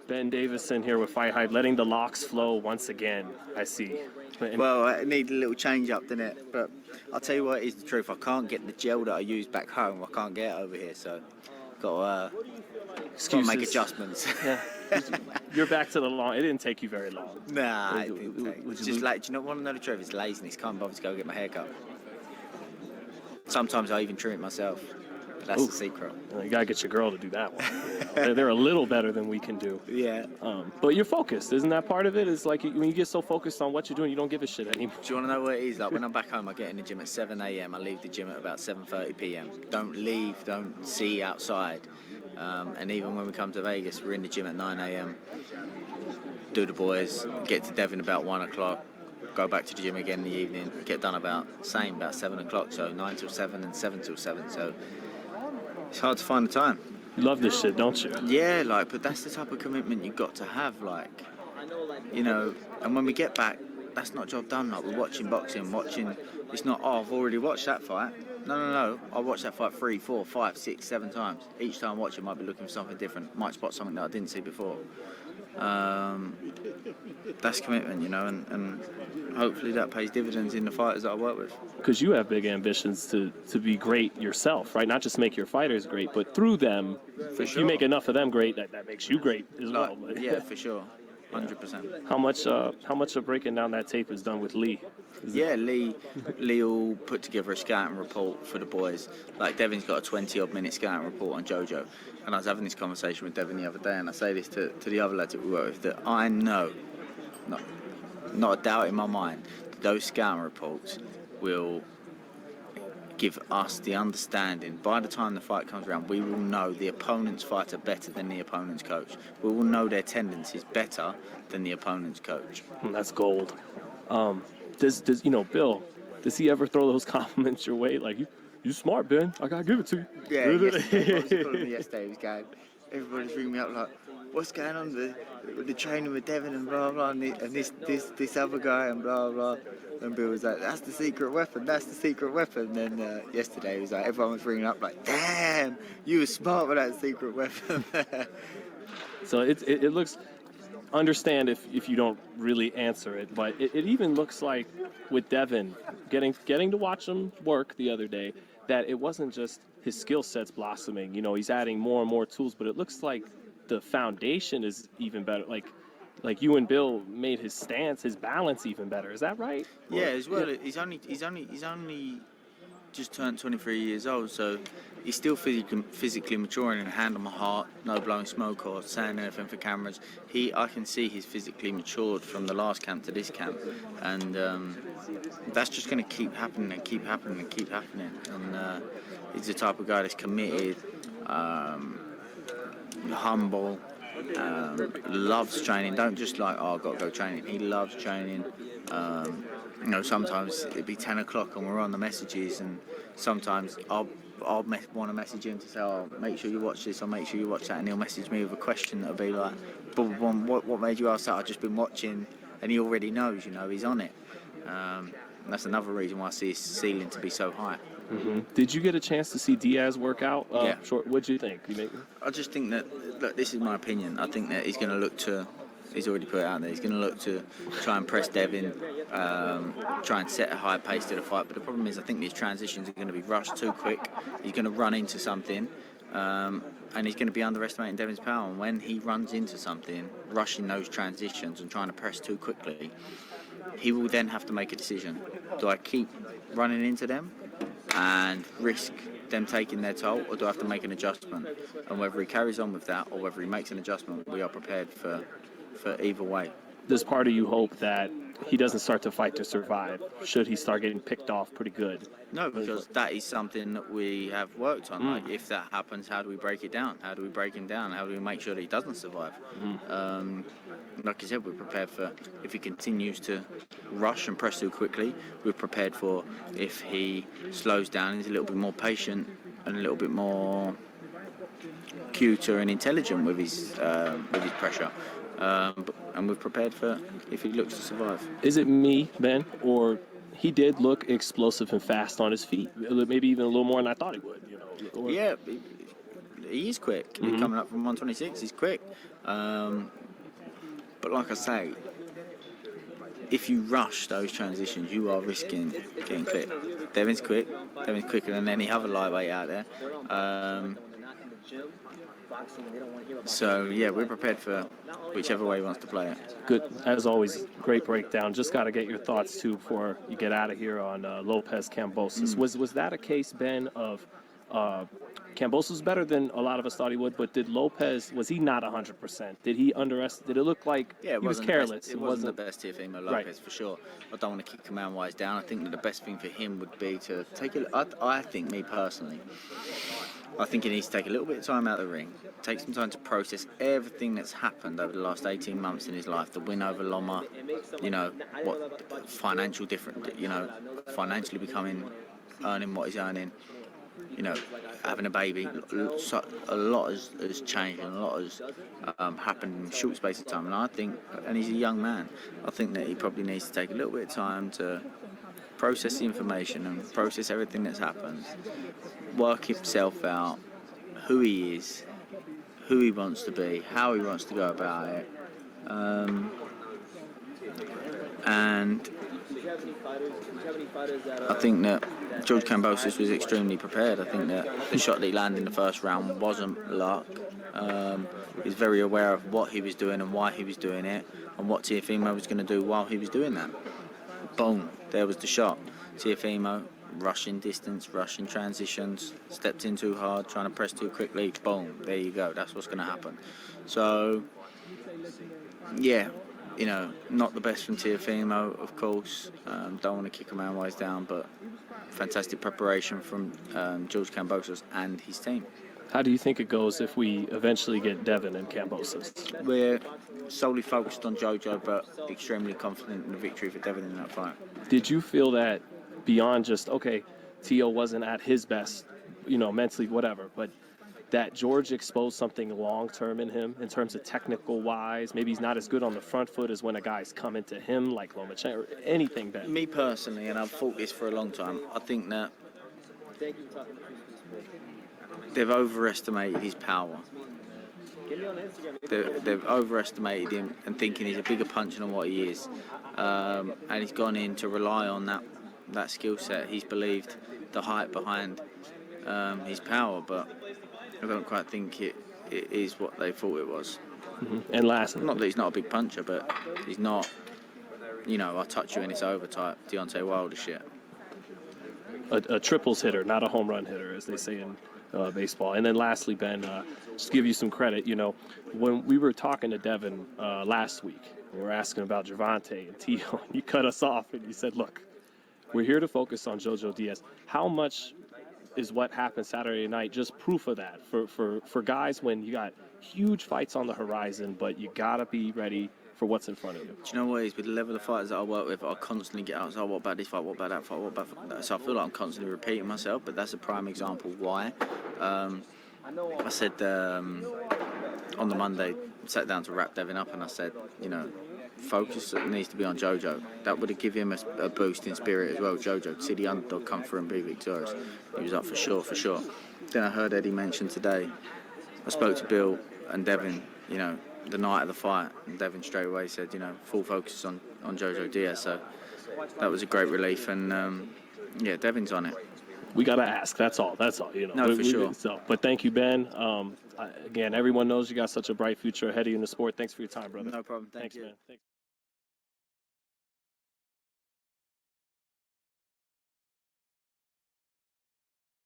Ben Davison here with FightHype, letting the locks flow once again, I see. Well, it needs a little change up, doesn't it? But I'll tell you what is the truth. I can't get the gel that I use back home. I can't get it over here, so got to make adjustments. Yeah. You're back to the long. It didn't take you very long. Nah, it didn't take. It's just like, do you know what? I know the truth. It's laziness. Can't bother to go get my hair cut. Sometimes I even trim it myself. But that's the secret. You gotta get your girl to do that one. They're a little better than we can do. Yeah. But you're focused, isn't that part of it? It's like when you get so focused on what you're doing, you don't give a shit anymore. Do you want to know what it is? Like when I'm back home, I get in the gym at 7 a.m. I leave the gym at about 7:30 p.m. Don't see outside. And even when we come to Vegas, we're in the gym at 9 a.m. Do the boys, get to Devin about 1 o'clock. Go back to the gym again in the evening. Get done about 7 o'clock. So 9 till 7 and 7 till 7. So it's hard to find the time. You love this shit, don't you? Yeah, but that's the type of commitment you got to have, and when we get back, that's not job done. Like, we're watching boxing, it's not, I've already watched that fight. No, I watched that fight 3, 4, 5, 6, 7 times. Each time I watch it, might be looking for something different, might spot something that I didn't see before. That's commitment, and hopefully that pays dividends in the fighters that I work with. Because you have big ambitions to be great yourself, right? Not just make your fighters great, but through them, if you make enough of them great, that makes you great as well. Yeah, for sure. 100%. How much of breaking down that tape is done with Lee? Lee will put together a scouting report for the boys. Like Devin's got a 20-odd minute scouting report on JoJo, and I was having this conversation with Devin the other day, and I say this to the other lads that we work with, that I know, not a doubt in my mind, that those scouting reports will give us the understanding. By the time the fight comes around, we will know the opponent's fighter better than the opponent's coach. We will know their tendencies better than the opponent's coach. That's gold. Does Bill, does he ever throw those compliments your way? Like, you smart, Ben. I gotta give it to you. Yeah, I was calling me yesterday. He was going, everybody's ringing me up like, what's going on with the training with Devin and blah blah, and this other guy and blah blah. And Bill was like, that's the secret weapon. And then yesterday he was like, everyone was ringing up like, damn, you were smart with that secret weapon. So it looks. Understand if you don't really answer it, but it even looks like with Devin getting to watch him work the other day, that it wasn't just his skill sets blossoming. He's adding more and more tools, but it looks like the foundation is even better. Like you and Bill made his stance, his balance even better. Is that right? Yeah, as well. Yeah. He's only just turned 23 years old, so he's still physically maturing and hand on my heart, no blowing smoke or saying anything for cameras. I can see he's physically matured from the last camp to this camp, and that's just going to keep happening. And he's the type of guy that's committed, humble, loves training. Don't just like, I've got to go training. He loves training. Sometimes it'd be 10 o'clock and we're on the messages, and sometimes I'll want to message him to say, make sure you watch this or make sure you watch that, and he'll message me with a question that'll be like, what made you ask that? I've just been watching, and he already knows, he's on it. That's another reason why I see his ceiling to be so high. Mm-hmm. Did you get a chance to see Diaz work out? Yeah. What'd you think? I just think that, look, this is my opinion, I think that he's going to look to, he's already put it out there, he's going to look to try and press Devin, try and set a high pace to the fight. But the problem is, I think these transitions are going to be rushed too quick. He's going to run into something, and he's going to be underestimating Devin's power. And when he runs into something, rushing those transitions and trying to press too quickly, he will then have to make a decision. Do I keep running into them and risk them taking their toll, or do I have to make an adjustment? And whether he carries on with that or whether he makes an adjustment, we are prepared for either way. Does part of you hope that he doesn't start to fight to survive? Should he start getting picked off pretty good? No, because that is something that we have worked on. Like, if that happens, how do we break it down? How do we break him down? How do we make sure that he doesn't survive? Like I said, we're prepared for if he continues to rush and press too quickly. We're prepared for if he slows down, he's a little bit more patient and a little bit more cuter and intelligent with his pressure. And we're prepared for if he looks to survive. Is it me, Ben, or he did look explosive and fast on his feet? Maybe even a little more than I thought he would. Yeah, he is quick. He's coming up from 126. He's quick. But like I say, if you rush those transitions, you are risking getting clipped. Devin's quick. Devin's quicker than any other lightweight out there. So, yeah, we're prepared for whichever way he wants to play it. Good, as always, great breakdown. Just got to get your thoughts, too, before you get out of here on Lopez Kambosos. Was that a case, Ben, of Kambosos better than a lot of us thought he would, but did Lopez, was he not 100%? Did he underestimate? Did it look like he was careless? It wasn't the best Teofimo Lopez, for sure. I don't want to kick command-wise down. I think that the best thing for him would be to take it. I think, me personally, I think he needs to take a little bit of time out of the ring, take some time to process everything that's happened over the last 18 months in his life, the win over Loma, what financial difference, financially earning what he's earning, having a baby. A lot has changed and a lot has happened in a short space of time. And he's a young man, I think that he probably needs to take a little bit of time to process the information and process everything that's happened, work himself out, who he is, who he wants to be, how he wants to go about it, and I think that George Kambosos was extremely prepared. I think that the shot that he landed in the first round wasn't luck. He's very aware of what he was doing and why he was doing it and what Teofimo was going to do while he was doing that. Boom, there was the shot. Teofimo, rushing distance, rushing transitions, stepped in too hard, trying to press too quickly. Boom, there you go. That's what's going to happen. So, yeah, not the best from Teofimo, of course. Don't want to kick a man wise down, but fantastic preparation from George Kambosos and his team. How do you think it goes if we eventually get Devin and Kambosos? We're solely focused on JoJo, but extremely confident in the victory for Devin in that fight. Did you feel that beyond just, okay, Teo wasn't at his best, mentally, whatever, but that George exposed something long-term in him in terms of technical-wise? Maybe he's not as good on the front foot as when a guy's coming to him like Lomachenko or anything better. Me personally, and I've thought this for a long time, I think that they've overestimated his power. They've overestimated him and thinking he's a bigger puncher than what he is. And he's gone in to rely on that skill set. He's believed the hype behind his power, but I don't quite think it is what they thought it was. Mm-hmm. And last, not that he's not a big puncher, but he's not, I'll touch you and it's over type Deontay Wilder shit. A triples hitter, not a home run hitter, as they say in baseball. And then lastly, Ben, just to give you some credit, when we were talking to Devin last week, we were asking about Gervonta and Teo, and you cut us off and you said, look, we're here to focus on JoJo Diaz. How much is what happened Saturday night just proof of that for guys when you got huge fights on the horizon, but you got to be ready for what's in front of you? Do you know what it is? With the level of fighters that I work with, I constantly get out, what about this fight, what about that fight, what about that? So I feel like I'm constantly repeating myself, but that's a prime example why. I said on the Monday, sat down to wrap Devin up, and I said, focus needs to be on JoJo. That would have given him a boost in spirit as well. JoJo, to see the underdog come through and be victorious. He was up for sure. Then I heard Eddie mention today, I spoke to Bill and Devin, the night of the fight, and Devin straight away said, full focus on JoJo Diaz. So that was a great relief, and Devin's on it. We got to ask. That's all. No, for sure. But thank you, Ben. Again, everyone knows you got such a bright future ahead of you in the sport. Thanks for your time, brother. No problem. Thank Thanks, you. man. Thanks.